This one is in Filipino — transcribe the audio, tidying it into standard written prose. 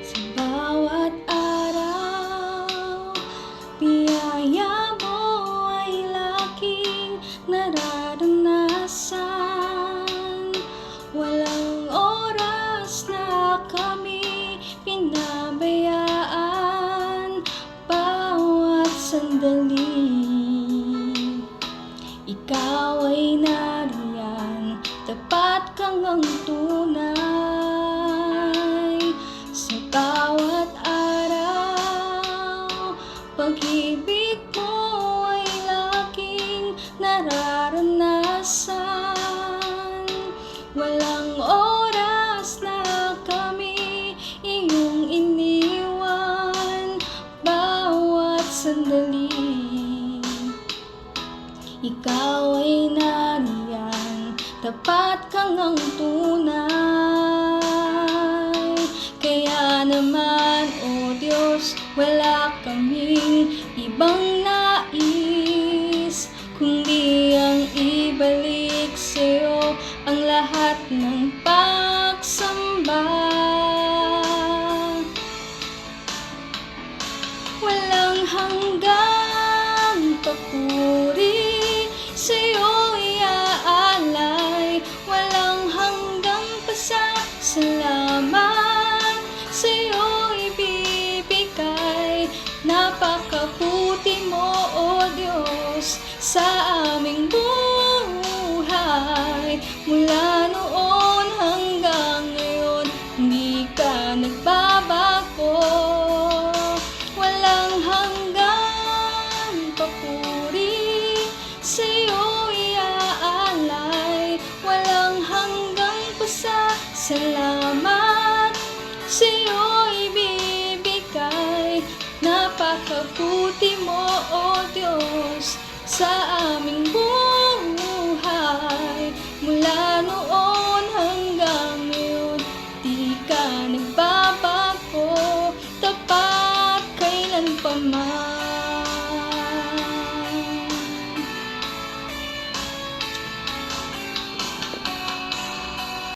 Sa bawat araw, biyaya mo ay laging nararanasan. Walang oras na kami pinabayaan, bawat sandali ikaw ay nariyan, tapat kang ang tunay. Sa bawat araw, pag-ibig mo ay laging nararanasan. Walang oras na kami iyong iniwan, bawat sandali ikaw ay nariyan, tapat kang ang tunay. Kaya naman, O Diyos, wala kaming ibang nais, kundi ang ibalik sa'yo ang lahat ng pagsamba. Walang hanggang papuri sa'yo iaalay, walang hanggang pasasalamat sa'yo ibibigay. Napakabuti mo, O Diyos, sa aming buhay. Mula noon hanggang ngayon, hindi ka nagbabago. Walang hanggang papuri sa'yo iaalay, walang hanggang pasasalamat sa'yo ibibigay. Napakabuti mo, O Diyos, sa aming buhay.